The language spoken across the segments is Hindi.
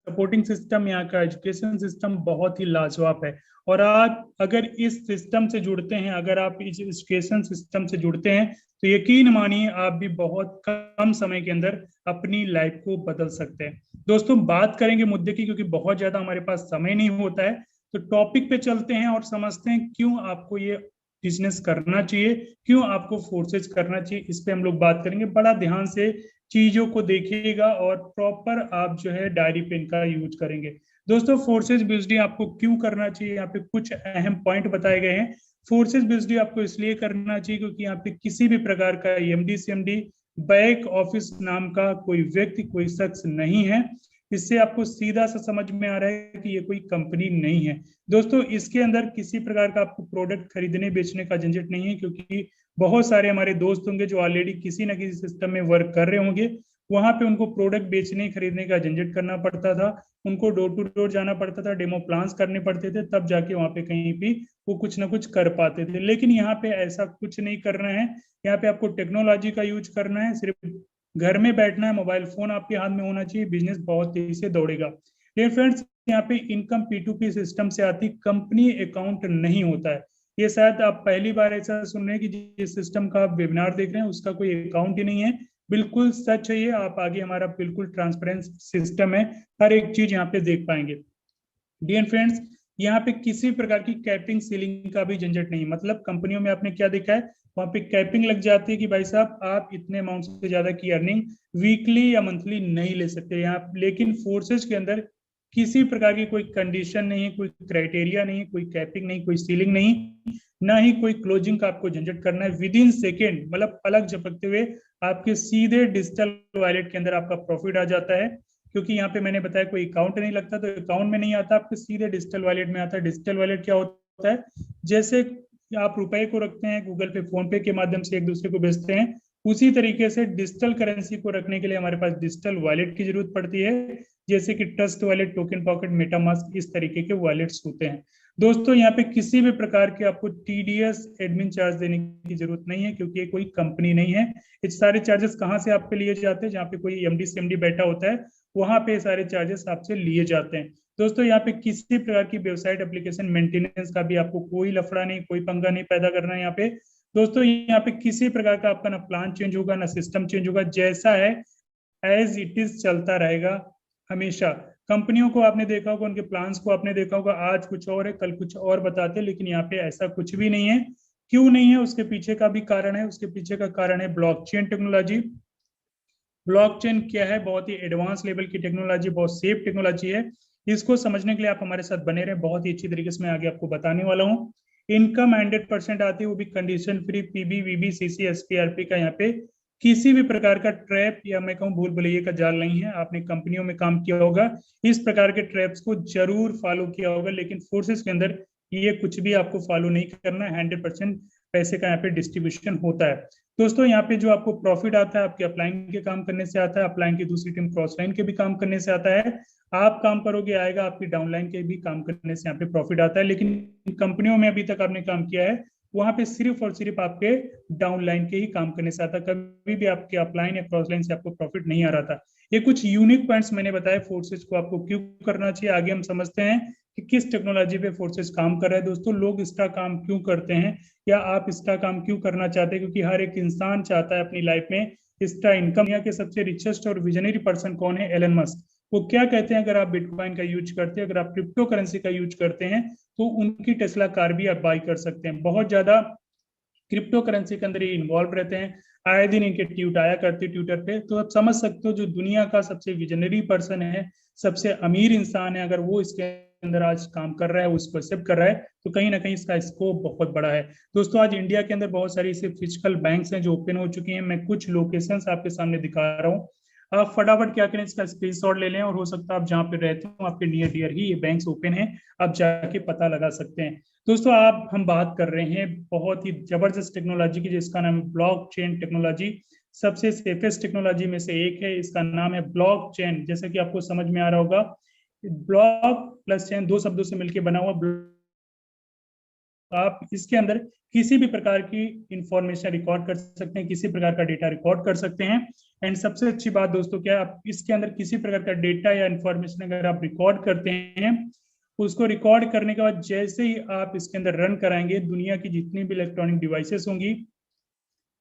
सपोर्टिंग सिस्टम, यहाँ का एजुकेशन सिस्टम बहुत ही लाजवाब है। और आप अगर इस सिस्टम से जुड़ते हैं, अगर आप इस एजुकेशन सिस्टम से जुड़ते हैं, तो यकीन मानिए आप भी बहुत कम समय के अंदर अपनी लाइफ को बदल सकते हैं। दोस्तों, बात करेंगे मुद्दे की, क्योंकि बहुत ज्यादा हमारे पास समय नहीं होता है, तो टॉपिक पे चलते हैं और समझते हैं क्यों आपको ये बिजनेस करना चाहिए, क्यों आपको फोर्सेज करना चाहिए। इस पे हम लोग बात करेंगे। बड़ा ध्यान से चीजों को देखिएगा और प्रॉपर आप जो है डायरी पेन का यूज करेंगे। दोस्तों, फोर्सेज बिजली आपको क्यों करना चाहिए, यहाँ पे कुछ अहम पॉइंट बताए गए हैं। फोर्सेज बिजली आपको इसलिए करना चाहिए क्योंकि यहाँ पे किसी भी प्रकार का एमडी सीएमडी बैक ऑफिस नाम का कोई व्यक्ति, कोई शख्स नहीं है। इससे आपको सीधा सा समझ में आ रहा है कि ये कोई कंपनी नहीं है। दोस्तों, इसके अंदर किसी प्रकार का आपको प्रोडक्ट खरीदने बेचने का झंझट नहीं है, क्योंकि बहुत सारे हमारे दोस्त होंगे जो ऑलरेडी किसी ना किसी सिस्टम में वर्क कर रहे होंगे। वहां पे उनको प्रोडक्ट बेचने खरीदने का झंझट करना पड़ता था, उनको डोर टू डोर जाना पड़ता था, डेमो प्लान्स करने पड़ते थे, तब जाके वहां पे कहीं भी वो कुछ ना कुछ कर पाते थे। लेकिन यहाँ पे ऐसा कुछ नहीं करना है। यहाँ पे आपको टेक्नोलॉजी का यूज करना है, सिर्फ घर में बैठना है, मोबाइल फोन आपके हाथ में होना चाहिए, बिजनेस बहुत तेजी से दौड़ेगा। डियर फ्रेंड्स, यहाँ पे इनकम P2P सिस्टम से आती, कंपनी अकाउंट नहीं होता है। ये शायद आप पहली बार ऐसा सुन रहे हैं कि जिस सिस्टम का आप वेबिनार देख रहे हैं उसका कोई अकाउंट ही नहीं है। बिल्कुल सच है ये। आप आगे हमारा बिल्कुल ट्रांसपेरेंट सिस्टम है, हर एक चीज यहाँ पे देख पाएंगे। डियर फ्रेंड्स, यहाँ पे किसी प्रकार की कैपिंग सीलिंग का भी झंझट नहीं। मतलब कंपनियों में आपने क्या देखा है, वहां पे कैपिंग लग जाती है कि भाई साहब आप इतने अमाउंट से ज्यादा की अर्निंग वीकली या मंथली नहीं ले सकते यहाँ। लेकिन फोर्सेज के अंदर किसी प्रकार की कोई कंडीशन नहीं है, कोई क्राइटेरिया नहीं है, कोई कैपिंग नहीं, कोई सीलिंग नहीं, ना ही कोई क्लोजिंग का आपको झंझट करना है। विद इन सेकेंड, मतलब पलक झपकते हुए आपके सीधे डिजिटल वॉलेट के अंदर आपका प्रॉफिट आ जाता है। क्योंकि यहाँ पे मैंने बताया कोई अकाउंट नहीं लगता, तो अकाउंट में नहीं आता, आपके सीधे डिजिटल वॉलेट में आता है। डिजिटल वॉलेट क्या होता है, जैसे आप रुपए को रखते हैं गूगल पे फोन पे के माध्यम से एक दूसरे को भेजते हैं, उसी तरीके से डिजिटल करेंसी को रखने के लिए हमारे पास डिजिटल वॉलेट की जरूरत पड़ती है, जैसे कि trust wallet, token pocket, MetaMask, इस तरीके के वॉलेट्स होते हैं। दोस्तों, यहाँ पे किसी भी प्रकार के आपको टीडीएस एडमिन चार्ज देने की जरूरत नहीं है, क्योंकि ये कोई कंपनी नहीं है। ये सारे चार्जेस कहाँ से आप पे लिए जाते हैं, जहाँ पे कोई एमडी सीएमडी बैठा होता है वहां पे सारे चार्जेस आपसे लिए जाते हैं। दोस्तों, यहाँ पे किसी प्रकार की वेबसाइट एप्लीकेशन मेंटेनेंस का भी आपको कोई लफड़ा नहीं, कोई पंगा नहीं पैदा करना है यहाँ पे। दोस्तों, यहाँ पे किसी प्रकार का आपका ना प्लान चेंज होगा ना सिस्टम चेंज होगा, जैसा है एज इट इज चलता रहेगा हमेशा। कंपनियों को आपने देखा होगा, उनके प्लान्स को आपने देखा होगा, आज कुछ और है कल कुछ और बताते हैं, लेकिन यहाँ पे ऐसा कुछ भी नहीं है। क्यों नहीं है, उसके पीछे का भी कारण है। उसके पीछे का कारण है ब्लॉकचेन टेक्नोलॉजी। ब्लॉकचेन क्या है, बहुत ही एडवांस लेवल की टेक्नोलॉजी, बहुत सेफ टेक्नोलॉजी है। इसको समझने के लिए आप हमारे साथ बने रहे, बहुत ही अच्छी तरीके से मैं आगे आपको बताने वाला हूँ। इनकम 100% आती है, वो भी कंडीशन फ्री, पीबी वीबी सीसी एसपीआरपी का यहाँ पे किसी भी प्रकार का ट्रैप या मैं कहूँ भूल भुलैया का जाल नहीं है। आपने कंपनियों में काम किया होगा, इस प्रकार के ट्रैप्स को जरूर फॉलो किया होगा, लेकिन फोर्सेस के अंदर ये कुछ भी आपको फॉलो नहीं करना है। 100% पैसे का यहाँ पे डिस्ट्रीब्यूशन होता है। दोस्तों, यहाँ पे जो आपको प्रॉफिट आता है, आपके अपलाइन के काम करने से आता है, अपलाइन की दूसरी टीम क्रॉसलाइन के भी काम करने से आता है। आप काम करोगे आएगा, आपकी डाउनलाइन के भी काम करने से यहाँ पे प्रॉफिट आता है। लेकिन कंपनियों में अभी तक आपने काम किया है, वहां पे सिर्फ और सिर्फ आपके डाउनलाइन के ही काम करने से आता, कभी भी आपके अपलाइन या क्रॉसलाइन से आपको प्रॉफिट नहीं आ रहा था। ये कुछ यूनिक पॉइंट्स मैंने बताया फोर्सेज को आपको क्यों करना चाहिए। आगे हम समझते हैं कि किस टेक्नोलॉजी पे फोर्सेज काम कर रहा है। दोस्तों, लोग इसका काम क्यों करते हैं, या आप इसका काम क्यों करना चाहते हैं, क्योंकि हर एक इंसान चाहता है अपनी लाइफ में इसका इनकम। दुनिया के सबसे रिचेस्ट और विजनरी पर्सन कौन है, एलन मस्क। वो क्या कहते हैं, अगर आप बिटकॉइन का यूज करते हैं, अगर आप क्रिप्टो करेंसी का यूज करते हैं, तो उनकी टेस्ला कार भी आप बाई कर सकते हैं। बहुत ज्यादा क्रिप्टो करेंसी के अंदर ये इन्वॉल्व रहते हैं, आए दिन इनके ट्वीट आया करते ट्विटर पे। तो आप समझ सकते हो जो दुनिया का सबसे विजनरी पर्सन है, सबसे अमीर इंसान है, अगर वो इसके अंदर आज काम कर रहा है, वो इसको एक्सेप्ट कर रहा है, तो कहीं ना कहीं इसका स्कोप बहुत बड़ा है। दोस्तों, आज इंडिया के अंदर बहुत सारी ऐसे फिजिकल बैंक्स हैं जो ओपन हो चुकी हैं। मैं कुछ लोकेशंस आपके सामने दिखा रहा हूँ। आप फटाफट क्या करें, इसका स्क्रीनशॉट ले लें, और हो सकता है आप जहाँ पे रहते हो आपके नियर डियर ही ये बैंक्स ओपन है, आप जाके पता लगा सकते हैं। दोस्तों, आप हम बात कर रहे हैं बहुत ही जबरदस्त टेक्नोलॉजी की, जिसका नाम है ब्लॉकचेन टेक्नोलॉजी। सबसे सेफेस्ट टेक्नोलॉजी में से एक है, इसका नाम है ब्लॉकचेन। जैसे कि आपको समझ में आ रहा होगा, ब्लॉक प्लस चेन दो शब्दों से मिलकर बना हुआ आप इसके अंदर किसी भी प्रकार की इंफॉर्मेशन रिकॉर्ड कर सकते हैं, किसी प्रकार का डेटा रिकॉर्ड कर सकते हैं। एंड सबसे अच्छी बात दोस्तों क्या है, आप इसके अंदर किसी प्रकार का डेटा या इंफॉर्मेशन अगर आप रिकॉर्ड करते हैं, उसको रिकॉर्ड करने के बाद जैसे ही आप इसके अंदर रन कराएंगे, दुनिया की जितनी भी इलेक्ट्रॉनिक डिवाइसेस होंगी,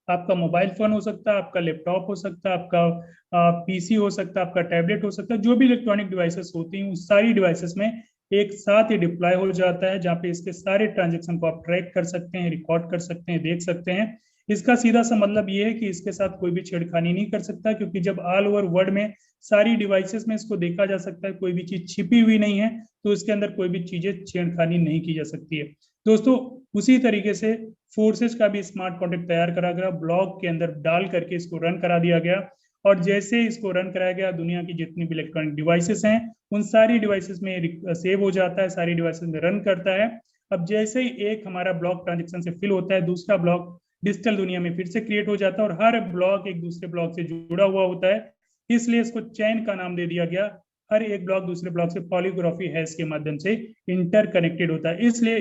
आपका मोबाइल फोन हो सकता है, आपका लैपटॉप हो सकता है, आपका पीसी हो सकता है, आपका टैबलेट हो सकता है, जो भी इलेक्ट्रॉनिक डिवाइसेस होती हैं उस सारी डिवाइसेस में एक साथ ही डिप्लॉय हो जाता है, जहाँ पे इसके सारे ट्रांजेक्शन को आप ट्रैक कर सकते हैं, रिकॉर्ड कर सकते हैं, देख सकते हैं। इसका सीधा सा मतलब ये है कि इसके साथ कोई भी छेड़खानी नहीं कर सकता, क्योंकि जब ऑल ओवर वर्ल्ड में सारी डिवाइसेस में इसको देखा जा सकता है, कोई भी चीज छिपी हुई नहीं है, तो इसके अंदर कोई भी चीजें छेड़खानी नहीं की जा सकती है। दोस्तों उसी तरीके से फोर्सेज का भी स्मार्ट कॉन्ट्रैक्ट तैयार करा गया, ब्लॉक के अंदर डाल करके इसको रन करा दिया गया, और जैसे इसको रन कराया गया, दुनिया की जितनी भी इलेक्ट्रॉनिक डिवाइसेस हैं उन सारी डिवाइसेस में सेव हो जाता है, सारी डिवाइसेस में रन करता है। अब जैसे ही एक हमारा ब्लॉक ट्रांजेक्शन से फिल होता है, दूसरा ब्लॉक डिजिटल दुनिया में फिर से क्रिएट हो जाता है, और हर ब्लॉक एक दूसरे ब्लॉक से जुड़ा हुआ होता है, इसलिए इसको चेन का नाम दे दिया गया। हर एक ब्लॉक दूसरे ब्लॉक से पॉलीग्राफी हैश के माध्यम से इंटरकनेक्टेड होता है, इसलिए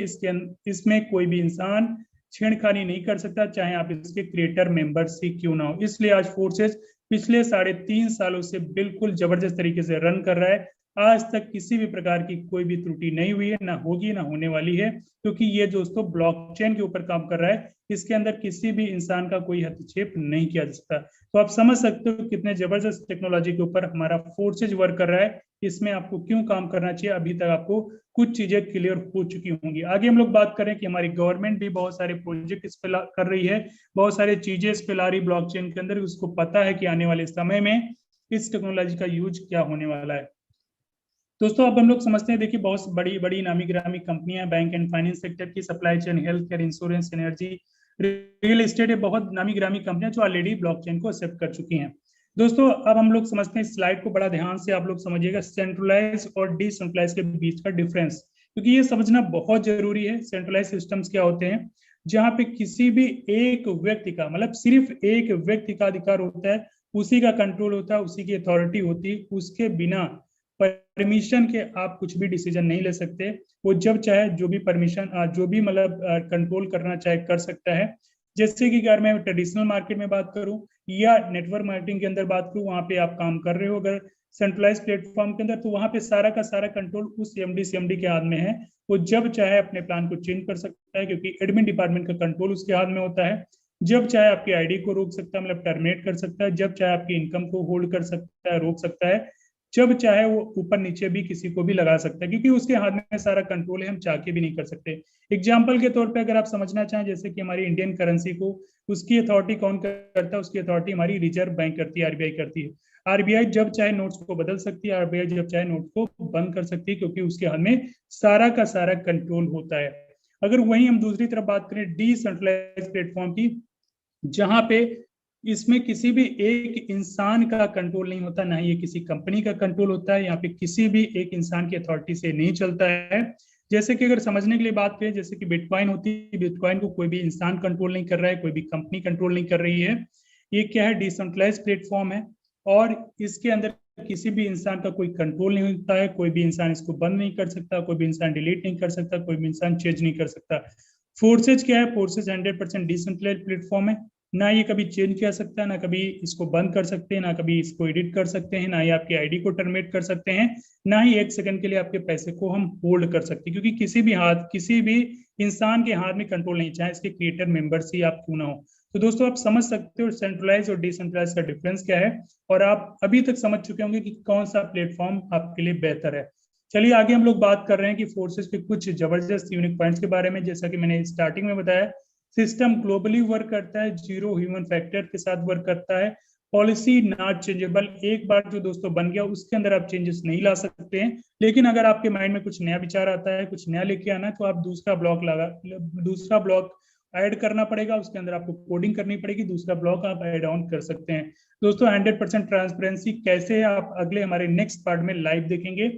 इसमें कोई भी इंसान छेड़खानी नहीं कर सकता, चाहे आप इसके क्रिएटर मेंबर्स ही क्यों ना हो। इसलिए आज फोर्सेज पिछले 3.5 सालों से बिल्कुल जबरदस्त तरीके से रन कर रहा है। आज तक किसी भी प्रकार की कोई भी त्रुटि नहीं हुई है, ना होगी, ना होने वाली है, क्योंकि ये दोस्तों ब्लॉकचेन के ऊपर काम कर रहा है, इसके अंदर किसी भी इंसान का कोई हस्तक्षेप नहीं किया जा सकता। तो आप समझ सकते हो कितने जबरदस्त टेक्नोलॉजी के ऊपर हमारा फोर्सेज वर्क कर रहा है। इसमें आपको क्यों काम करना चाहिए, अभी तक आपको कुछ चीजें क्लियर हो चुकी होंगी। आगे हम लोग बात करें कि हमारी गवर्नमेंट भी बहुत सारे प्रोजेक्ट इस पे कर रही है, बहुत सारे चीजें इस पे ला रही ब्लॉकचेन के अंदर, उसको पता है कि आने वाले समय में इस टेक्नोलॉजी का यूज क्या होने वाला है। दोस्तों अब हम लोग समझते हैं, देखिए बहुत बड़ी बड़ी नामी गिरामी कंपनियां, बैंक एंड फाइनेंस सेक्टर की, supply chain, health care, insurance, energy, real estate, बहुत नामी गिरामी कंपनियां जो ऑलरेडी ब्लॉकचेन को एक्सेप्ट कर चुकी हैं। दोस्तों अब हम लोग समझते हैं, स्लाइड को बड़ा ध्यान से आप लोग समझिएगा, सेंट्रलाइज और डिसेंट्रलाइज के बीच का डिफरेंस, क्योंकि ये समझना बहुत जरूरी है। सेंट्रलाइज सिस्टम्स क्या होते हैं, जहां पे किसी भी एक व्यक्ति का, मतलब सिर्फ एक व्यक्ति का अधिकार होता है, उसी का कंट्रोल होता है, उसी की अथॉरिटी होती है, उसके बिना परमिशन के आप कुछ भी डिसीजन नहीं ले सकते। वो जब चाहे जो भी परमिशन, जो भी मतलब कंट्रोल करना चाहे कर सकता है। जैसे कि अगर मैं ट्रेडिशनल मार्केट में बात करूं या नेटवर्क मार्केटिंग के अंदर बात करूं, वहां पे आप काम कर रहे हो अगर सेंट्रलाइज प्लेटफॉर्म के अंदर, तो वहां पे सारा का सारा कंट्रोल उस एमडी सीएमडी के हाथ में है। वो जब चाहे अपने प्लान को चेंज कर सकता है, क्योंकि एडमिन डिपार्टमेंट का कंट्रोल उसके हाथ में होता है। जब चाहे आपकी आईडी को रोक सकता है, मतलब टर्मिनेट कर सकता है, जब चाहे आपकी इनकम को होल्ड कर सकता है, रोक सकता है, जब चाहे वो ऊपर नीचे भी किसी को भी लगा सकता है, क्योंकि उसके हाथ में सारा कंट्रोल है, हम चाह के भी नहीं कर सकते। एग्जाम्पल के तौर पे अगर आप समझना चाहें, जैसे कि हमारी इंडियन करेंसी को, उसकी अथॉरिटी कौन करता है, उसकी अथॉरिटी हमारी रिजर्व बैंक करती है, आरबीआई करती है। आरबीआई जब चाहे नोट्स को बदल सकती है, आरबीआई जब चाहे नोट को बंद कर सकती है, क्योंकि उसके हाथ में सारा का सारा कंट्रोल होता है। अगर वहीं हम दूसरी तरफ बात करें डिसेंट्रलाइज प्लेटफॉर्म की, जहां पे इसमें किसी भी एक इंसान का कंट्रोल नहीं होता, ना ही ये किसी कंपनी का कंट्रोल होता है, यहाँ पे किसी भी एक इंसान की अथॉरिटी से नहीं चलता है। जैसे कि अगर समझने के लिए बात करें, जैसे कि बिटकॉइन होती है, बिटकॉइन को कोई भी इंसान कंट्रोल नहीं कर रहा है, कोई भी कंपनी कंट्रोल नहीं कर रही है। ये क्या है, डिसेंट्रलाइज प्लेटफॉर्म है, और इसके अंदर किसी भी इंसान का कोई कंट्रोल नहीं होता है, कोई भी इंसान इसको बंद नहीं कर सकता, कोई भी इंसान डिलीट नहीं कर सकता, कोई भी इंसान चेंज नहीं कर सकता। फोर्सेज क्या है, फोर्सेज 100% डिसेंट्रलाइज प्लेटफॉर्म है, ना ये कभी चेंज किया सकता है, ना कभी इसको बंद कर सकते हैं, ना कभी इसको एडिट कर सकते हैं, ना ही आपकी आईडी को टर्मिनेट कर सकते हैं, ना ही एक सेकंड के लिए आपके पैसे को हम होल्ड कर सकते हैं, क्योंकि किसी भी इंसान के हाथ में कंट्रोल नहीं, चाहे इसके क्रिएटर मेंबर्स ही आप क्यों ना हो। तो दोस्तों आप समझ सकते हो सेंट्रलाइज और डिसेंट्रलाइज का डिफरेंस क्या है, और आप अभी तक समझ चुके होंगे कि कौन सा प्लेटफॉर्म आपके लिए बेहतर है। चलिए आगे हम लोग बात कर रहे हैं कि फोर्सेस के कुछ जबरदस्त यूनिक पॉइंट्स के बारे में। जैसा कि मैंने स्टार्टिंग में बताया, सिस्टम ग्लोबली वर्क करता है, जीरो ह्यूमन फैक्टर के साथ वर्क करता है, पॉलिसी नॉट चेंजेबल, एक बार जो दोस्तों बन गया उसके अंदर आप चेंजेस नहीं ला सकते हैं, लेकिन अगर आपके माइंड में कुछ नया विचार आता है, कुछ नया लेके आना है, तो आप दूसरा ब्लॉक ऐड करना पड़ेगा, उसके अंदर आपको कोडिंग करनी पड़ेगी, दूसरा ब्लॉक आप ऐड ऑन कर सकते हैं। दोस्तों 100% ट्रांसपेरेंसी कैसे है, आप अगले हमारे नेक्स्ट पार्ट में लाइव देखेंगे।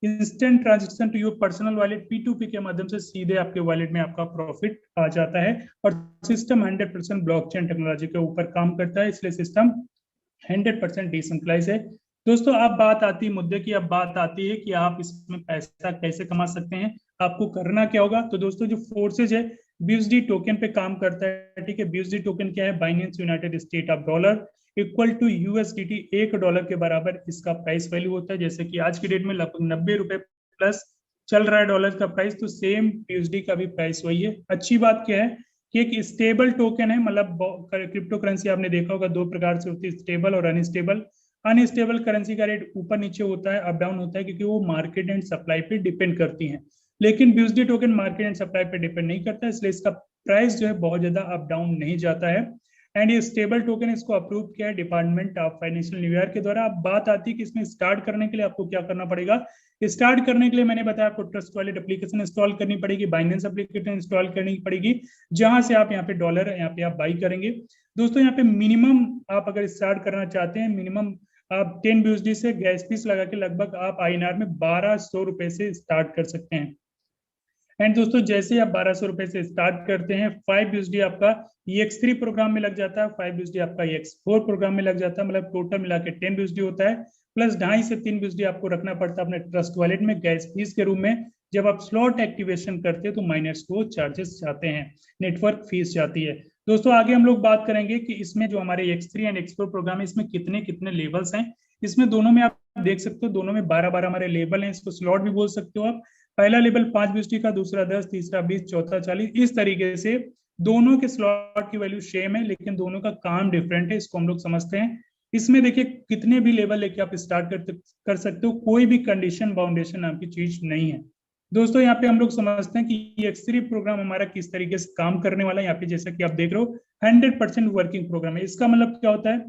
Instant transaction to your personal wallet, P2P के माध्यम से सीधे आपके वॉलेट में आपका प्रॉफिट आ जाता है, और सिस्टम 100% ब्लॉकचेन टेक्नोलॉजी के ऊपर काम करता है, इसलिए सिस्टम 100% डिसेंट्रलाइज है। दोस्तों अब बात आती है मुद्दे की, अब बात आती है कि आप इसमें पैसा कैसे कमा सकते हैं, आपको करना क्या होगा। तो दोस्तों जो फोर्सेज है BUSD टोकन पे काम करता है, ठीक है। BUSD टोकन क्या है, Binance United State of dollar equal to USDT, $1 के बराबर इसका प्राइस वैल्यू होता है। जैसे कि आज की डेट में लगभग 90 रुपए प्लस चल रहा है डॉलर का प्राइस, तो सेम BUSD का भी प्राइस वही है। अच्छी बात क्या है कि एक स्टेबल टोकन है, मतलब क्रिप्टो करेंसी आपने देखा होगा दो प्रकार से होती है, स्टेबल और अनस्टेबल। अनस्टेबल करेंसी का रेट ऊपर नीचे होता है, अप डाउन होता है, क्योंकि वो मार्केट एंड सप्लाई पे डिपेंड करती हैं। लेकिन BUSD token market and supply पे डिपेंड नहीं करता, इसलिए इसका प्राइस जो है बहुत ज्यादा अप डाउन नहीं जाता है। एंड ये स्टेबल टोकन, इसको अप्रूव किया है डिपार्टमेंट ऑफ फाइनेंशियल न्यूयॉर्क के द्वारा। अब बात आती है कि इसमें स्टार्ट करने के लिए आपको क्या करना पड़ेगा। स्टार्ट करने के लिए मैंने बताया आपको ट्रस्ट वॉलेट एप्लीकेशन इंस्टॉल करनी पड़ेगी, बाइनेंस एप्लीकेशन इंस्टॉल करनी पड़ेगी, जहां से आप यहाँ पे डॉलर यहाँ पे आप बाई करेंगे। दोस्तों यहाँ पे मिनिमम आप अगर स्टार्ट करना चाहते हैं, मिनिमम आप 10 BUSD से गैस फीस लगा के लगभग आप INR में 1200 रुपए से स्टार्ट कर सकते हैं। एंड दोस्तों जैसे आप 1200 रुपए से स्टार्ट करते हैं, 5 BUSD आपका EX3 प्रोग्राम में लग जाता है, 5 BUSD आपका EX4 प्रोग्राम में लग जाता है, मतलब टोटल मिला के 10 BUSD होता है, प्लस 2.5 से 3 BUSD आपको रखना पड़ता है अपने ट्रस्ट वॉलेट में गैस फीस के रूप में। जब आप स्लॉट एक्टिवेशन करते हैं तो माइनर्स को चार्जेस जाते हैं, नेटवर्क फीस जाती है। दोस्तों आगे हम लोग बात करेंगे कि इसमें जो हमारे EX3 एंड EX4 प्रोग्राम है, इसमें कितने कितने लेवल्स हैं। इसमें दोनों में आप देख सकते हो, दोनों में 12-12 हमारे लेवल हैं, इसको स्लॉट भी बोल सकते हो आप। पहला लेवल 5 BUSD का, दूसरा 10, तीसरा 20, चौथा 40, इस तरीके से दोनों के स्लॉट की वैल्यू सेम है, लेकिन दोनों का काम डिफरेंट है, इसको हम लोग समझते हैं। इसमें देखिए कितने भी लेवल लेके आप स्टार्ट कर सकते हो, कोई भी कंडीशन बाउंडेशन नाम की चीज नहीं है। दोस्तों यहाँ पे हम लोग समझते हैं कि एक्स3 प्रोग्राम हमारा किस तरीके से काम करने वाला है। यहाँ पे जैसा कि आप देख रहे हो 100% वर्किंग प्रोग्राम है। इसका मतलब क्या होता है,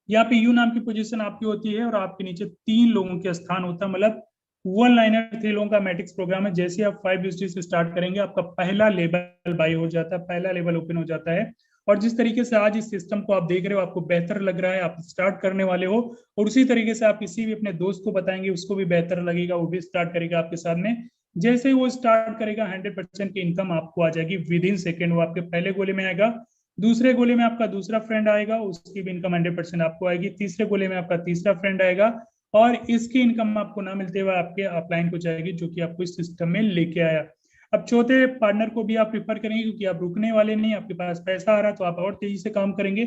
यहाँ पे यू नाम की पोजीशन आपकी होती है और आपके नीचे 3 लोगों के स्थान होता है, मतलब वन लाइनर 3 लोगों का मैट्रिक्स प्रोग्राम है। जैसे आप 5 BUSD से स्टार्ट करेंगे, आपका पहला लेवल बाई हो जाता है, पहला लेवल ओपन हो जाता है। और जिस तरीके से आज इस सिस्टम को आप देख रहे हो, आपको बेहतर लग रहा है, आप स्टार्ट करने वाले हो, और उसी तरीके से आप किसी भी अपने दोस्त को बताएंगे, उसको भी बेहतर लगेगा, वो भी स्टार्ट करेगा आपके साथ में। जैसे वो स्टार्ट करेगा 100% की इनकम आपको आ जाएगी विद इन सेकेंड। वो आपके पहले गोले में आएगा, दूसरे गोले में आपका दूसरा फ्रेंड आएगा, उसकी भी इनकम 100% आपको आएगी, तीसरे गोले में आपका तीसरा फ्रेंड आएगा, और इसकी इनकम आपको ना मिलते हुए आपके अपलाइन को जाएगी, जो कि आपको इस सिस्टम में लेके आया। अब चौथे पार्टनर को भी आप प्रिफर करेंगे, क्योंकि आप रुकने वाले नहीं, आपके पास पैसा आ रहा है तो आप और तेजी से काम करेंगे।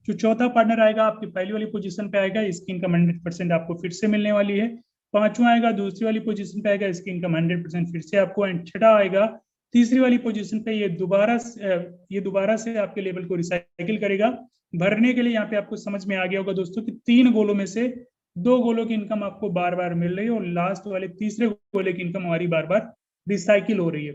जो चौथा पार्टनर आएगा आपकी पहली वाली पोजीशन पे आएगा, इसकी इनकम 100% आपको फिर से मिलने वाली है। पांचवा आएगा दूसरी वाली पोजीशन पे आएगा, इसकी इनकम 100% फिर से आपको। एंड छठा आएगा तीसरी वाली पोजीशन पे, ये दोबारा से आपके लेवल को रिसाइकिल करेगा भरने के लिए। यहाँ पे आपको समझ में आ गया होगा दोस्तों कि 3 गोलों में से 2 गोलों की इनकम आपको बार बार मिल रही है, और लास्ट वाले तीसरे गोले की इनकम हमारी बार बार रिसाइकिल हो रही है।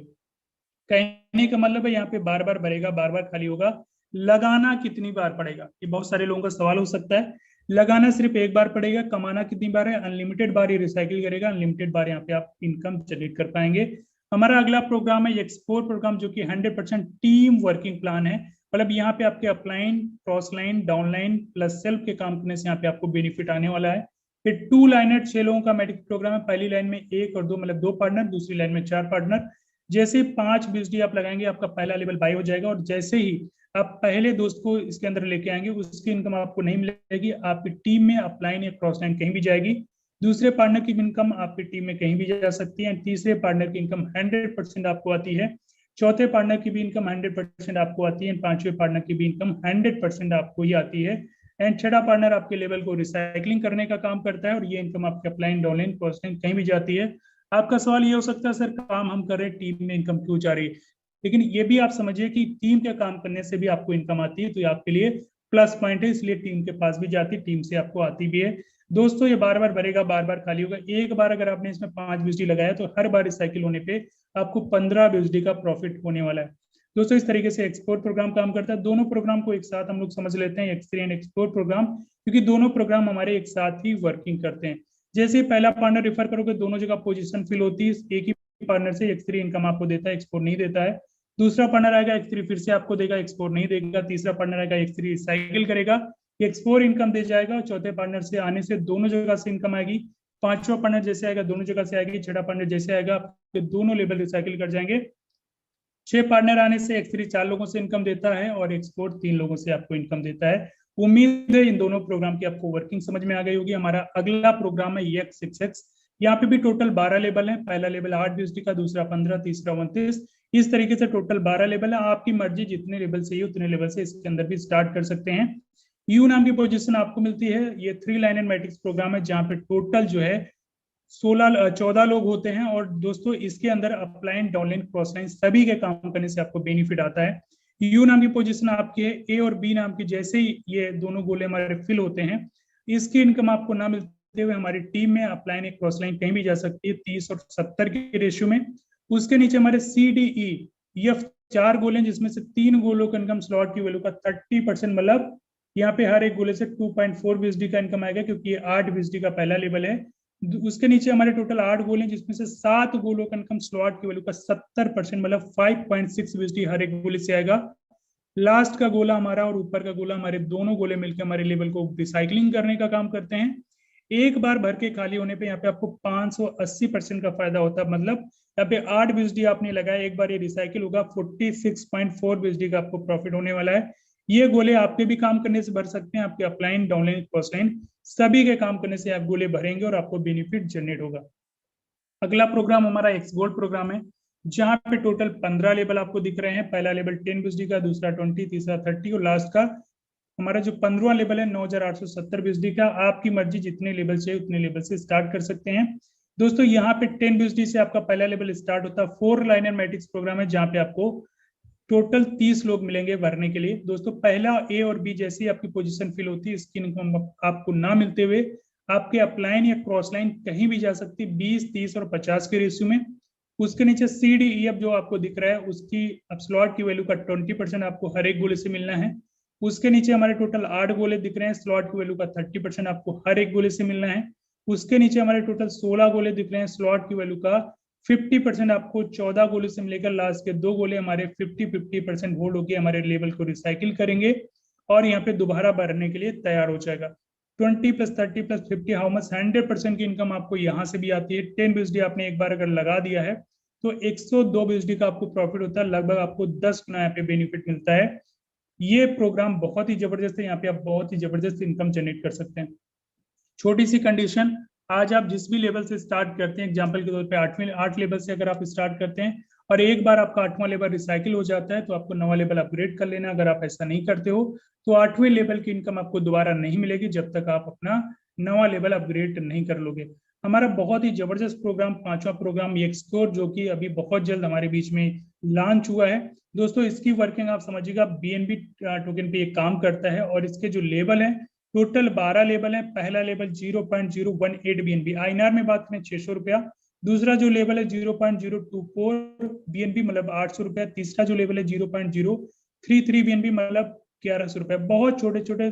कहने का मतलब है यहाँ पे बार बार भरेगा, बार बार खाली होगा। लगाना कितनी बार पड़ेगा, ये बहुत सारे लोगों का सवाल हो सकता है। लगाना सिर्फ एक बार पड़ेगा। कमाना कितनी बार है, अनलिमिटेड बार ये रिसाइकिल करेगा, अनलिमिटेड बार यहाँ पे आप इनकम जनरेट कर पाएंगे। हमारा अगला प्रोग्राम है एक्सपोर्ट प्रोग्राम, जो कि 100% टीम वर्किंग प्लान है। मतलब यहाँ पे आपके upline, cross line, downline plus self के काम करने से यहाँ पे आपको बेनिफिट आने वाला है। फिर 2 लाइनर 6 लोगों का मैट्रिक्स प्रोग्राम है। पहली लाइन में 1 और 2 मतलब 2 पार्टनर, दूसरी लाइन में 4 पार्टनर। जैसे 5 BUSD आप लगाएंगे, आपका पहला लेवल बाई हो जाएगा, और जैसे ही आप पहले दोस्त को इसके अंदर लेके आएंगे, उसकी इनकम आपको नहीं मिलेगी, आपकी टीम में अपलाइन या क्रॉस लाइन कहीं भी जाएगी। दूसरे पार्टनर की इनकम आपकी टीम में कहीं भी जा सकती है। तीसरे पार्टनर की इनकम 100% आपको आती है। चौथे पार्टनर की भी इनकम 100% आपको आती है। पांचवें पार्टनर की भी इनकम 100% आपको ही आती है। एंड छठा पार्टनर आपके लेवल को रिसाइकलिंग करने का काम करता है, और ये इनकम आपके अपलाइन, डाउनलाइन, क्रॉस लाइन कहीं भी जाती है। आपका सवाल ये हो सकता है, सर काम हम कर रहे हैं, टीम में इनकम क्यों जा रही है। लेकिन ये भी आप समझिए कि टीम के काम करने से भी आपको इनकम आती है, तो ये आपके लिए प्लस पॉइंट है, इसलिए टीम के पास भी जाती है, टीम से आपको आती भी है। दोस्तों ये बार बार भरेगा, बार बार खाली होगा। एक बार अगर आपने इसमें 5 BUSD लगाया, तो हर बार रिसाइकिल होने पे आपको 15 BUSD का प्रॉफिट होने वाला है। दोस्तों इस तरीके से एक्सपोर्ट प्रोग्राम काम करता है। दोनों प्रोग्राम को एक साथ हम लोग समझ लेते हैं, एक्स3 एंड एक्सपोर्ट प्रोग्राम, क्योंकि दोनों प्रोग्राम हमारे एक साथ ही वर्किंग करते हैं। जैसे पहला पार्टनर रेफर करोगे, दोनों जगह पोजीशन फिल होती है, एक ही पार्टनर से एक्स3 इनकम आपको देता है, एक्सपोर्ट नहीं देता है। दूसरा पार्टनर आएगा एक्स3 फिर से आपको देगा, एक्सपोर्ट नहीं देगा। तीसरा पार्टनर आएगा एक्स3 रिसाइकिल करेगा, एक्सपोर्ट इनकम दे जाएगा। और चौथे पार्टनर से आने से दोनों जगह से इनकम आएगी। पांचवा पार्टनर जैसे आएगा दोनों जगह से आएगी। छठा पार्टनर जैसे आएगा आपके दोनों लेवल रिसाइकिल कर जाएंगे। 6 पार्टनर आने से एक्स3 4 लोगों से इनकम देता है, और एक्सपोर्ट 3 लोगों से आपको इनकम देता है। उम्मीद है इन दोनों प्रोग्राम की आपको वर्किंग समझ में आ गई होगी। हमारा अगला प्रोग्राम है EX6X। यहाँ पे भी टोटल 12 लेवल है। पहला लेवल 8 BSD का, दूसरा 15, तीसरा 29। इस तरीके से टोटल 12 लेवल है। आपकी मर्जी, जितने लेवल से उतने लेवल से इसके अंदर भी स्टार्ट कर सकते हैं। यू नाम की पोजीशन आपको मिलती है। ये 3 लाइन एंड मैट्रिक्स प्रोग्राम है, जहाँ पे टोटल जो है 14 लोग होते हैं। और दोस्तों इसके अंदर अपलाइन, डाउनलाइन, क्रॉसलाइन सभी के काम करने से आपको बेनिफिट आता है। यू नाम की पोजीशन आपकी है। ए और बी नाम की जैसे ही ये दोनों गोले हमारे फिल होते हैं, इसकी इनकम आपको ना मिलते हुए हमारी टीम में अपलाइन, एक क्रॉसलाइन कहीं भी जा सकती है 30 और 70 के रेशियो में। उसके नीचे हमारे CDE, F 4 गोले हैं, जिसमें से 3 गोलों का इनकम स्लॉट की वैल्यू का 30%, मतलब यहाँ पे हर एक गोले से 2.4 BSD का इनकम आएगा, क्योंकि ये 8 BSD का पहला लेवल है। उसके नीचे हमारे टोटल 8 गोले हैं, जिसमें से 7 गोलों का इनकम स्लॉट की वैल्यू का 70%, मतलब 5.6 BSD हर एक गोले से आएगा। लास्ट का गोला हमारा और ऊपर का गोला, हमारे दोनों गोले मिलकर हमारे लेवल को रिसाइकलिंग करने का काम करते हैं। एक बार भर के खाली होने पे यहाँ पे आपको 580% का फायदा होता है। मतलब यहाँ पे 8 BSD आपने लगाया, एक बार ये रिसाइकिल होगा, 46.4 BSD का आपको प्रॉफिट होने वाला है। ये गोले आपके भी काम करने से भर सकते हैं, आपके अपलाइन, डाउनलाइन, क्रॉसलाइन सभी के काम करने से आप गोले भरेंगे और आपको बेनिफिट जनरेट होगा। अगला प्रोग्राम हमारा एक्स गोल्ड प्रोग्राम है, जहां पे टोटल 15 लेवल आपको दिख रहे हैं। पहला लेवल 10 BSD का, दूसरा 20, तीसरा 30 और लास्ट का हमारा जो 15वां लेवल है 9870 BSD का। आपकी मर्जी, जितने लेवल से उतने लेवल से स्टार्ट कर सकते हैं। दोस्तों यहाँ पे 10 BSD से आपका पहला लेवल स्टार्ट होता है। 4 लाइन एंड मैट्रिक्स प्रोग्राम है, जहाँ पे आपको टोटल 30 लोग मिलेंगे भरने के लिए। दोस्तों पहला ए और बी जैसी आपकी पोजीशन फिल होती है, इसकी इनकम आपको ना मिलते हुए आपके अपलाइन या क्रॉस लाइन कहीं भी जा सकती है 20, 30 और 50 के रेशियो में। उसके नीचे CDEF जो आपको दिख रहा है, उसकी अब स्लॉट की वैल्यू का 20% आपको हर एक गोले से मिलना है। उसके नीचे हमारे टोटल 8 गोले दिख रहे हैं, स्लॉट की वैल्यू का 30% आपको हर एक गोले से मिलना है। उसके नीचे हमारे टोटल 16 गोले दिख रहे हैं, स्लॉट की वैल्यू का 50% आपको 14 गोले से मिलेगा। लास्ट के 2 गोले हमारे 50% होल्ड होकर हमारे लेवल को रिसाइकिल करेंगे और यहाँ पे दोबारा भरने के लिए तैयार हो जाएगा। 20 + 30 + 50 हाउ मच, 100% की इनकम आपको यहाँ से भी आती है। 10 BSD आपने एक बार अगर लगा दिया है तो 102 BSD का आपको प्रॉफिट होता है। लगभग आपको 10 गुना यहाँ पे बेनिफिट मिलता है। ये प्रोग्राम बहुत ही जबरदस्त है, यहाँ पे आप बहुत ही जबरदस्त इनकम जनरेट कर सकते हैं। छोटी सी कंडीशन, आज आप जिस भी लेवल से स्टार्ट करते हैं, एग्जांपल के तौर पे 8 लेवल से अगर आप स्टार्ट करते हैं और एक बार आपका 8वां लेवल रिसाइकिल हो जाता है, तो आपको 9वां लेवल अपग्रेड कर लेना। अगर आप ऐसा नहीं करते हो तो 8वें लेवल की इनकम आपको दोबारा नहीं मिलेगी, जब तक आप अपना 9वां लेवल अपग्रेड नहीं कर लोगे। हमारा बहुत ही जबरदस्त प्रोग्राम 5वां प्रोग्राम एक्सप्लोर, जो कि अभी बहुत जल्द हमारे बीच में लॉन्च हुआ है। दोस्तों इसकी वर्किंग आप समझिएगा, BNB टोकन पे ये काम करता है और इसके जो लेवल है टोटल 12 लेवल है। पहला लेवल 0.018 BNB, INR में बात करें 600 रुपया। दूसरा जो लेवल है 0.024 BNB, मतलब 800 रुपया। तीसरा जो लेवल है 0.033 BNB, मतलब 1100 रुपया। बहुत छोटे छोटे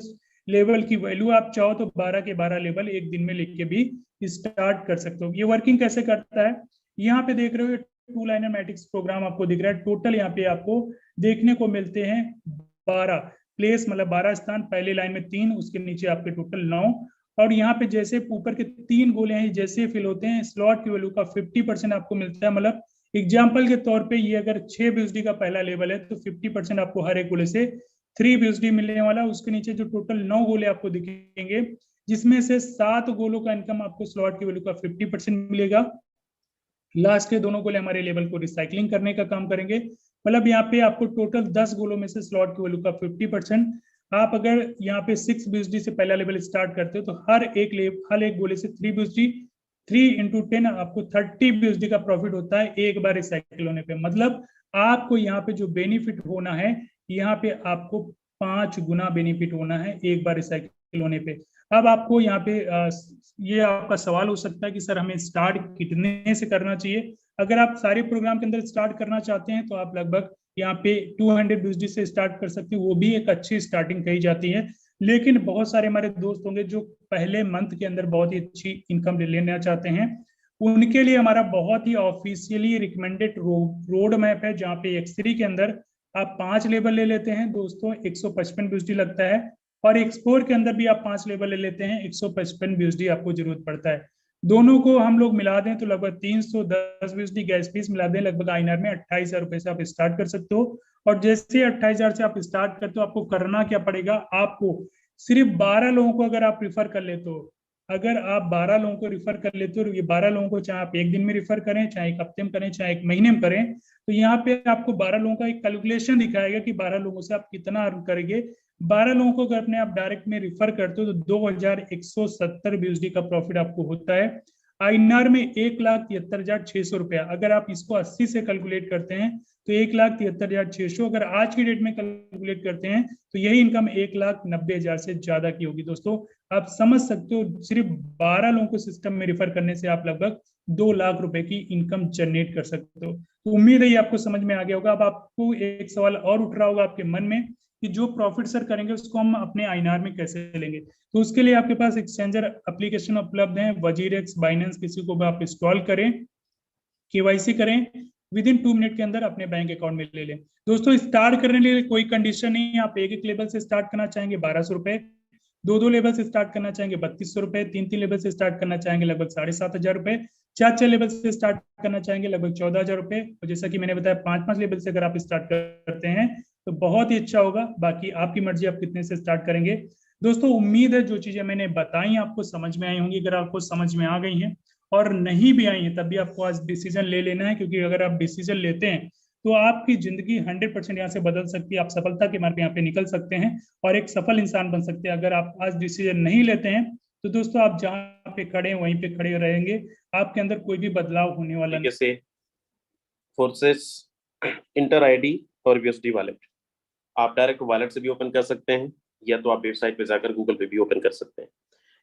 लेवल की वैल्यू, आप चाहो तो 12 के 12 लेवल एक दिन में लिख के भी स्टार्ट कर सकते हो। ये वर्किंग कैसे करता है, यहाँ पे देख रहे हो 2 लाइनर मैट्रिक्स प्रोग्राम आपको दिख रहा है। टोटल यहाँ पे आपको देखने को मिलते हैं 12 प्लेस, मतलब 12 स्थान। पहले लाइन में 3, उसके नीचे आपके टोटल 9। और यहाँ पे जैसे ऊपर के 3 गोले हैं जैसे फिल होते हैं, स्लॉट की वैल्यू का 50% आपको मिलता है। मतलब एग्जाम्पल के तौर पे ये अगर 6 BSD का पहला लेवल है तो 50% आपको हर एक गोले से 3 BSD मिलने वाला। उसके नीचे जो टोटल 9 गोले आपको दिखेंगे, जिसमें से 7 गोलों का इनकम आपको स्लॉट की वैल्यू का 50% मिलेगा। लास्ट के दोनों गोले हमारे लेवल को रिसाइकलिंग करने का काम करेंगे। मतलब यहाँ पे आपको टोटल 10 गोलों में से स्लॉट की वैल्यू का 50%। आप अगर यहाँ पे 6 BSD से पहला लेवल स्टार्ट करते हो तो हर एक गोले से 3 BSD, 3 × 10 आपको 30 BSD का प्रॉफिट होता है एक बार रिसाइकिल होने पे। मतलब आपको यहाँ पे जो बेनिफिट होना है, यहाँ पे आपको 5 गुना बेनिफिट होना है एक बार रिसाइकिल होने पे। अब आपको यहाँ पे ये आपका सवाल हो सकता है कि सर हमें स्टार्ट कितने से करना चाहिए। अगर आप सारे प्रोग्राम के अंदर स्टार्ट करना चाहते हैं तो आप लगभग यहाँ पे 200 BSD से स्टार्ट कर सकते हैं, वो भी एक अच्छी स्टार्टिंग कही जाती है। लेकिन बहुत सारे हमारे दोस्त होंगे जो पहले मंथ के अंदर बहुत ही अच्छी इनकम लेना चाहते हैं, उनके लिए हमारा बहुत ही ऑफिशियली रिकमेंडेड रोड मैप है, जहाँ पे X3 के अंदर आप 5 लेवल ले लेते हैं दोस्तों, 155 BSD लगता है। और एक्सप्लोर के अंदर भी आप 5 लेवल ले लेते हैं, 155 BSD आपको जरूरत पड़ता है। दोनों को हम लोग मिला दें तो लगभग 310 BSD गैस फीस मिला दें, लगभग INR में 28,000 रुपए से आप स्टार्ट कर सकते हो। और जैसे 28,000 से आप स्टार्ट करते हो, आपको करना क्या पड़ेगा, आपको सिर्फ 12 लोगों को अगर आप रिफर कर लेते हो, अगर आप 12 लोगों को रिफर कर लेते हो, ये 12 लोगों को चाहे आप एक दिन में रिफर करें, चाहे एक हफ्ते में करें, चाहे एक महीने में करें, तो यहाँ पे आपको 12 लोगों का एक कैलकुलेशन दिखाएगा कि 12 लोगों से आप कितना अर्न करेंगे। 12 लोगों को अगर अपने आप डायरेक्ट में रिफर करते हो तो 2170 BUSD का प्रॉफिट आपको होता है। आईएनआर में 1,73,600 रुपया, अगर आप इसको 80 से कैलकुलेट करते हैं तो 1,73,600, अगर आज की डेट में कैलकुलेट करते हैं तो यही इनकम 1,90,000 से ज्यादा की होगी। दोस्तों आप समझ सकते हो, सिर्फ 12 लोगों को सिस्टम में रिफर करने से आप लगभग 2 लाख रुपए की इनकम जनरेट कर सकते हो। तो उम्मीद है ये आपको समझ में आ गया होगा। अब आपको एक सवाल और उठ रहा होगा आपके मन में कि जो प्रॉफिट सर करेंगे उसको हम अपने आईएनआर में कैसे लेंगे। तो उसके लिए आपके पास एक्सचेंजर एप्लीकेशन उपलब्ध है, वजीरेक्स, बाइनेंस, किसी को भी आप इंस्टॉल करें, केवाईसी करें, विद इन 2 मिनट के अंदर अपने बैंक अकाउंट में ले लें। दोस्तों स्टार्ट करने के लिए कोई कंडीशन नहीं है, आप एक लेवल से स्टार्ट करना चाहेंगे 1200 रुपए, दो लेवल से स्टार्ट करना चाहेंगे 3200 रुपए, तीन लेवल से स्टार्ट करना चाहेंगे लगभग 7,500 रुपए, चार लेवल से स्टार्ट करना चाहेंगे लगभग 14,000 रुपए, और जैसा कि मैंने बताया 5 लेवल से अगर आप स्टार्ट करते हैं तो बहुत ही अच्छा होगा। बाकी आपकी मर्जी, आप कितने से स्टार्ट करेंगे। दोस्तों उम्मीद है जो चीजें मैंने बताई आपको समझ में आई होंगी। अगर आपको समझ में आ गई हैं और नहीं भी आई है तब भी आपको आज डिसीजन ले लेना है, क्योंकि अगर आप डिसीजन लेते हैं तो आपकी जिंदगी 100% यहाँ से बदल सकती है। आप सफलता के मार्ग पे यहाँ पे निकल सकते हैं और एक सफल इंसान बन सकते हैं। अगर आप आज डिसीजन नहीं लेते हैं तो दोस्तों आप जहाँ पे खड़े हैं वहीं पे खड़े रहेंगे, आपके अंदर कोई भी बदलाव होने वाला नहीं। से फोर्सेस इंटर आईडी और यूएसडी वॉलेट आप डायरेक्ट वॉलेट से भी ओपन कर सकते हैं, या तो आप वेबसाइट पे जाकर गूगल पे भी ओपन कर सकते हैं।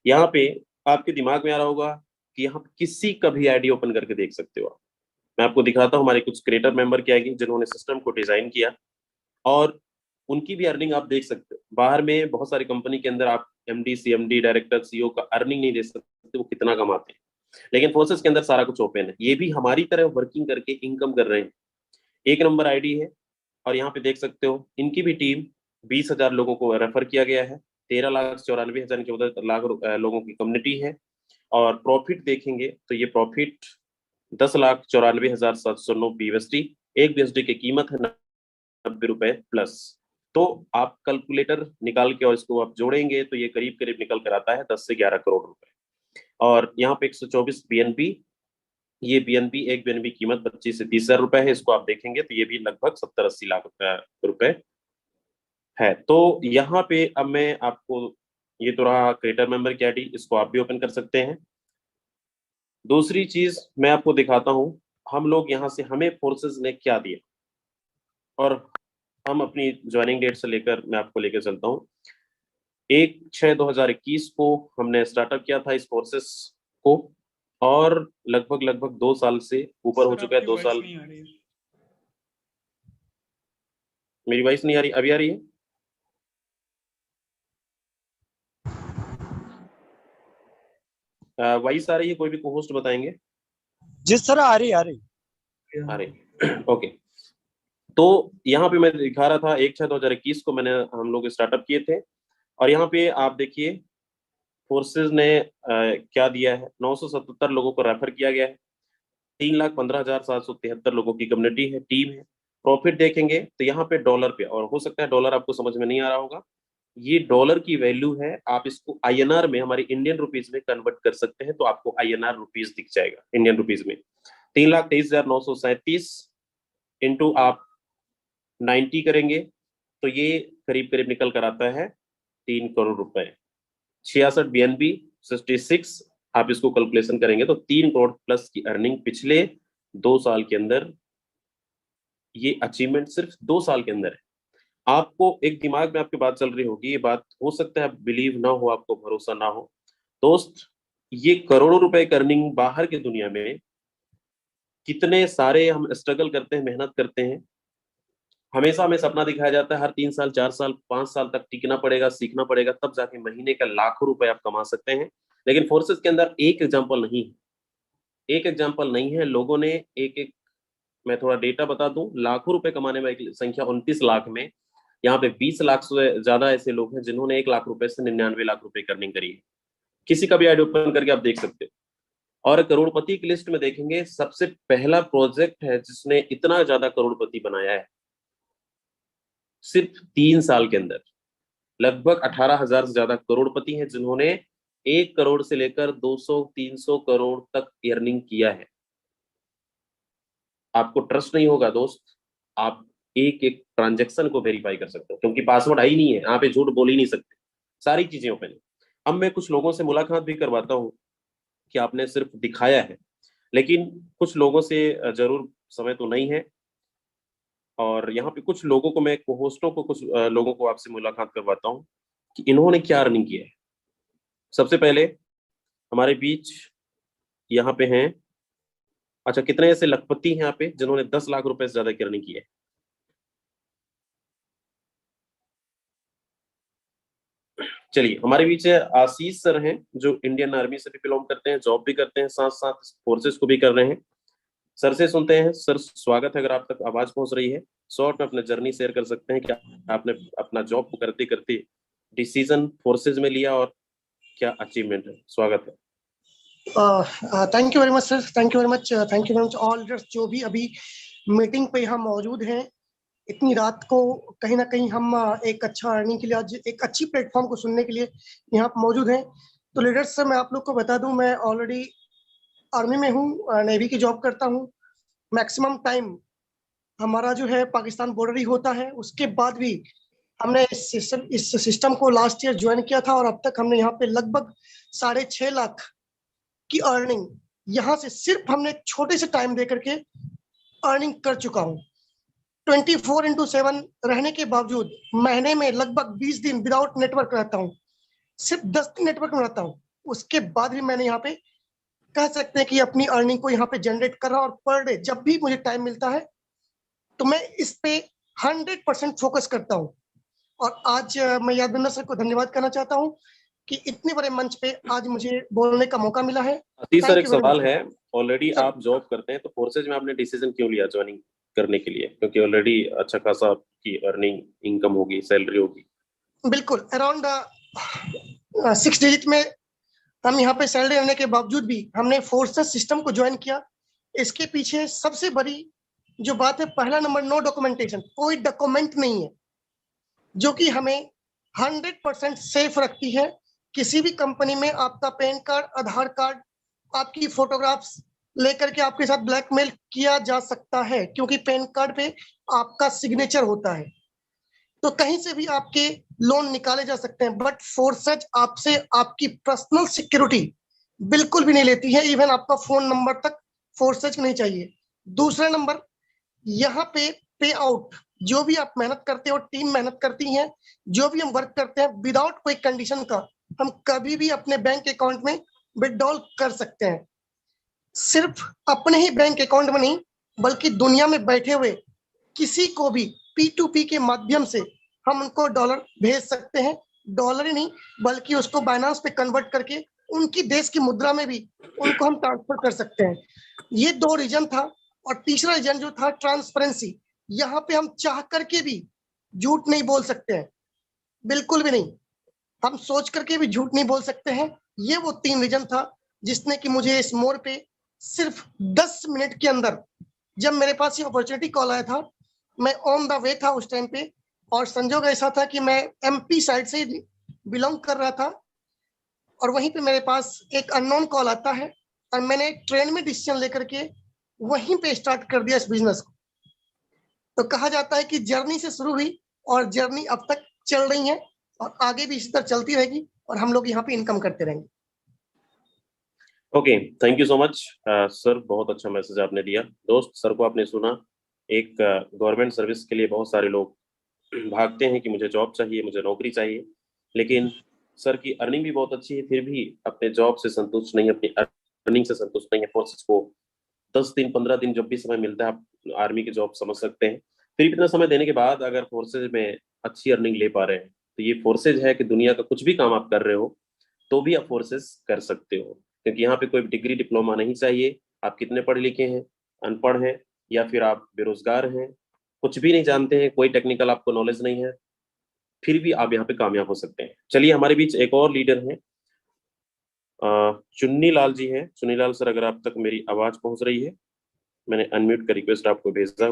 यहाँ पे आपके दिमाग में आ रहा होगा कि यहाँ किसी का भी आईडी ओपन करके देख सकते हो आप। मैं आपको दिखाता हूँ हमारे कुछ क्रिएटर मेंबर क्या है जिन्होंने सिस्टम को डिजाइन किया, और उनकी भी अर्निंग आप देख सकते हो। बाहर में बहुत सारी कंपनी के अंदर आप एमडी, सीएमडी, डायरेक्टर, सीईओ का अर्निंग नहीं दे सकते, वो कितना कमाते हैं, लेकिन फोर्सेस के अंदर सारा कुछ ओपन है। ये भी हमारी तरह वर्किंग करके इनकम कर रहे हैं। एक नंबर आईडी है, और यहाँ पे देख सकते हो इनकी भी टीम 20,000 लोगों को रेफर किया गया है, 13,94,000 के उधर लाख लोगों की कम्युनिटी है। और प्रॉफिट देखेंगे तो ये प्रॉफिट 10,94,709 BUSD, एक BUSD की कीमत है 90 रुपए प्लस। तो आप कैलकुलेटर निकाल के और इसको आप जोड़ेंगे तो ये करीब करीब निकल कर आता है 10 से 11 करोड़ रुपए। और यहाँ पे 124 BNB, ये बीएनबी, एक बीएनबी कीमत 25 से 30,000 रुपए है। इसको आप देखेंगे तो ये भी लगभग 70-80 लाख रुपए है। तो यहाँ पे अब मैं आपको, ये तो रहा क्रिएटर मेंबर की आईडी, इसको आप भी ओपन कर सकते हैं। दूसरी चीज मैं आपको दिखाता हूँ, हम लोग यहाँ से, हमें फोर्सेस ने क्या दिया, और हम अपनी ज्वाइनिंग डेट से लेकर मैं आपको लेकर चलता हूँ। 1/6/2021 को हमने स्टार्टअप किया था इस फोर्सेस को, और लगभग 2 साल से ऊपर हो चुका है। 2 साल। मेरी वॉइस नहीं आ रही? अभी आ रही है? वॉइस आ रही है? कोई भी को-होस्ट बताएंगे? जी सर, आ रही आ रही। ओके, तो यहाँ पे मैं दिखा रहा था 1/6/2021 को हम लोग स्टार्टअप किए थे, और यहाँ पे आप देखिए फोर्सेस ने क्या दिया है। 977 लोगों को रेफर किया गया है, 3,15,773 लोगों की कम्युनिटी है, टीम है। प्रॉफिट देखेंगे तो यहाँ पे डॉलर पे, और हो सकता है डॉलर आपको समझ में नहीं आ रहा होगा, ये डॉलर की वैल्यू है। आप इसको आईएनआर में, हमारे इंडियन रुपीज में कन्वर्ट कर सकते हैं, तो आपको आईएनआर रुपीज दिख जाएगा इंडियन रुपीज में। 3,23,937 इंटू आप 90 करेंगे तो ये करीब करीब निकल कर आता है 3 करोड़ रुपए। 66 BNB 66, आप इसको कैलकुलेशन करेंगे तो 3 करोड़ प्लस की अर्निंग पिछले 2 साल के अंदर, ये अचीवमेंट सिर्फ 2 साल के अंदर है। आपको एक दिमाग में आपकी बात चल रही होगी, ये बात हो सकता है बिलीव ना हो, आपको भरोसा ना हो दोस्त, ये करोड़ों रुपए की अर्निंग बाहर की दुनिया में कितने सारे हम स्ट्रगल करते हैं, मेहनत करते हैं। हमेशा हमें सपना दिखाया जाता है हर 3 साल, 4 साल, 5 साल तक टिकना पड़ेगा, सीखना पड़ेगा, तब जाके महीने का लाखों रुपए आप कमा सकते हैं। लेकिन फोर्सेस के अंदर एक एग्जाम्पल नहीं है, एक एग्जाम्पल नहीं है। लोगों ने एक मैं थोड़ा डेटा बता दूं, लाखों रुपए कमाने वाली संख्या 29 लाख में, यहाँ पे 20 लाख से ज्यादा ऐसे लोग हैं जिन्होंने 1 लाख रुपए से 99 लाख रुपए की अर्निंग करी है। किसी का भी आईडी ओपन करके आप देख सकते हो। और करोड़पति की लिस्ट में देखेंगे, सबसे पहला प्रोजेक्ट है जिसने इतना ज्यादा करोड़पति बनाया है सिर्फ 3 साल के अंदर। लगभग 18,000 से ज्यादा करोड़पति हैं जिन्होंने 1 करोड़ से लेकर 200-300 करोड़ तक अर्निंग किया है। आपको ट्रस्ट नहीं होगा दोस्त, आप एक एक ट्रांजेक्शन को वेरीफाई कर सकते हो, क्योंकि पासवर्ड है ही नहीं है, यहाँ पे झूठ बोल ही नहीं सकते, सारी चीजें ओपन है। अब मैं कुछ लोगों से मुलाकात भी करवाता हूँ कि आपने सिर्फ दिखाया है, लेकिन कुछ लोगों से जरूर समय तो नहीं है, और यहाँ पे कुछ लोगों को मैं होस्टों को कुछ लोगों को आपसे मुलाकात करवाता हूँ कि इन्होंने क्या अर्निंग किया है। सबसे पहले हमारे बीच यहाँ पे हैं, अच्छा कितने ऐसे लखपति हैं यहाँ पे जिन्होंने 10 लाख रुपए से ज्यादा की अर्निंग की है? चलिए, हमारे बीच आशीष सर हैं जो इंडियन आर्मी से भी बिलोंग करते हैं, जॉब भी करते हैं, साथ साथ फोर्सेस को भी कर रहे हैं। सर से सुनते हैं। सर स्वागत है, अगर आप तक आवाज पहुंच रही है शॉर्ट में अपना जर्नी शेयर कर सकते हैं, क्या आपने अपना जॉब को करते करते डिसीजन फोर्सेज में लिया और क्या अचीवमेंट है? स्वागत है। Thank you very much sir, thank you very much, thank you very much all leaders जो भी अभी मीटिंग पे हम मौजूद हैं। इतनी रात को कहीं ना कहीं हम एक अच्छा अर्निंग के लिए, आज एक अच्छी प्लेटफॉर्म को सुनने के लिए यहाँ पर मौजूद हैं। तो लीडर्स सर, मैं आप लोग को बता दूं, मैं ऑलरेडी आर्मी में हूँ, नेवी की जॉब करता हूँ। मैक्सिमम टाइम हमारा जो है पाकिस्तान बॉर्डर ही होता है। उसके बाद भी हमने इस सिस्टम को लास्ट ईयर ज्वाइन किया था और अब तक हमने यहाँ पे लगभग 6.5 लाख की अर्निंग यहाँ से सिर्फ हमने छोटे से टाइम दे करके अर्निंग कर चुका हूँ। 24/7 रहने के बावजूद महीने में लगभग 20 दिन विदाउट नेटवर्क रहता हूँ, सिर्फ 10 दिन नेटवर्क में रहता हूँ। उसके बाद भी मैंने यहाँ पे कह सकते हैं कि अपनी अर्निंग को यहाँ पे जनरेट कर रहा हूँ, और पर डे जब भी मुझे टाइम मिलता है तो मैं इस पे 100% फोकस करता हूँ। और आज मैं यादविंदर सर को धन्यवाद करना चाहता हूँ कि इतने बड़े मंच पे आज मुझे बोलने का मौका मिला है। सर एक सवाल है, ऑलरेडी आप जॉब करते हैं तो फोर्सेज में आपने डिसीजन क्यों लिया ज्वाइनिंग करने के लिए? क्योंकि ऑलरेडी अच्छा खासा आपकी अर्निंग इनकम होगी, सैलरी होगी। बिल्कुल, अराउंड 6 डिजिट में हम यहाँ पे सैलरी रहने के बावजूद भी हमने फोर्सेस सिस्टम को ज्वाइन किया। इसके पीछे सबसे बड़ी जो बात है, पहला नंबर, नो डॉक्यूमेंटेशन, कोई डॉक्यूमेंट नहीं है, जो कि हमें 100% सेफ रखती है। किसी भी कंपनी में आपका पैन कार्ड, आधार कार्ड, आपकी फोटोग्राफ्स लेकर के आपके साथ ब्लैकमेल किया जा सकता है, क्योंकि पैन कार्ड पे आपका सिग्नेचर होता है। तो कहीं से भी आपके लोन निकाले जा सकते हैं, बट फोर्सेज आपसे आपकी पर्सनल सिक्योरिटी बिल्कुल भी नहीं लेती है। इवन आपका फोन नंबर तक फोर्सेज नहीं चाहिए। दूसरा नंबर, यहाँ पे आउट, जो भी आप मेहनत करते हो, टीम मेहनत करती है, जो भी हम वर्क करते हैं, विदाउट कोई कंडीशन का हम कभी भी अपने बैंक अकाउंट में विड्रॉल कर सकते हैं। सिर्फ अपने ही बैंक अकाउंट में नहीं, बल्कि दुनिया में बैठे हुए किसी को भी P2P के माध्यम से हम उनको डॉलर भेज सकते हैं। डॉलर ही नहीं, बल्कि उसको बाइनेंस पे कन्वर्ट करके उनकी देश की मुद्रा में भी उनको हम ट्रांसफर कर सकते हैं। ये 2 रीजन था। और तीसरा रीजन जो था, ट्रांसपेरेंसी। यहाँ पे हम चाह करके भी झूठ नहीं बोल सकते हैं, बिल्कुल भी नहीं। हम सोच करके भी झूठ नहीं बोल सकते हैं। ये वो 3 रीजन था जिसने कि मुझे इस मोड़ पे सिर्फ 10 मिनट के अंदर, जब मेरे पास ये अपॉर्चुनिटी कॉल आया था, मैं ऑन द वे था उस टाइम पे, और संजोग ऐसा था कि मैं MP साइड से बिलोंग कर रहा था, और वहीं पे मेरे पास एक अननोन कॉल आता है, और मैंने ट्रेन में डिसीजन लेकर के वहीं पे स्टार्ट कर दिया इस बिजनेस को। तो कहा जाता है कि जर्नी से शुरू हुई और जर्नी अब तक चल रही है, और आगे भी इसी तरह चलती रहेगी, और हम लोग यहाँ पे इनकम करते रहेंगे। Okay, thank you so much sir, बहुत अच्छा मैसेज आपने दिया। दोस्त, सर को आपने सुना, एक गवर्नमेंट सर्विस के लिए बहुत सारे लोग भागते हैं कि मुझे जॉब चाहिए, मुझे नौकरी चाहिए, लेकिन सर की अर्निंग भी बहुत अच्छी है, फिर भी अपने जॉब से संतुष्ट नहीं, अपनी अर्निंग से संतुष्ट नहीं है। फोर्सेस को 10 दिन 15 दिन जब भी समय मिलता है, आप आर्मी की जॉब समझ सकते हैं, फिर इतना समय देने के बाद अगर फोर्सेज में अच्छी अर्निंग ले पा रहे हैं, तो ये फोर्सेज है कि दुनिया का कुछ भी काम आप कर रहे हो तो भी आप फोर्सेज कर सकते हो, क्योंकि यहाँ पे कोई डिग्री डिप्लोमा नहीं चाहिए। आप कितने पढ़े लिखे हैं, अनपढ़ हैं, या फिर आप बेरोजगार हैं, कुछ भी नहीं जानते हैं, कोई टेक्निकल आपको नॉलेज नहीं है, फिर भी आप यहाँ पे कामयाब हो सकते हैं। चलिए, हमारे बीच एक और लीडर हैं, चुन्नी लाल जी हैं। चुन्नी लाल सर, अगर आप तक मेरी आवाज पहुंच रही है, मैंने अनम्यूट का रिक्वेस्ट आपको भेजा।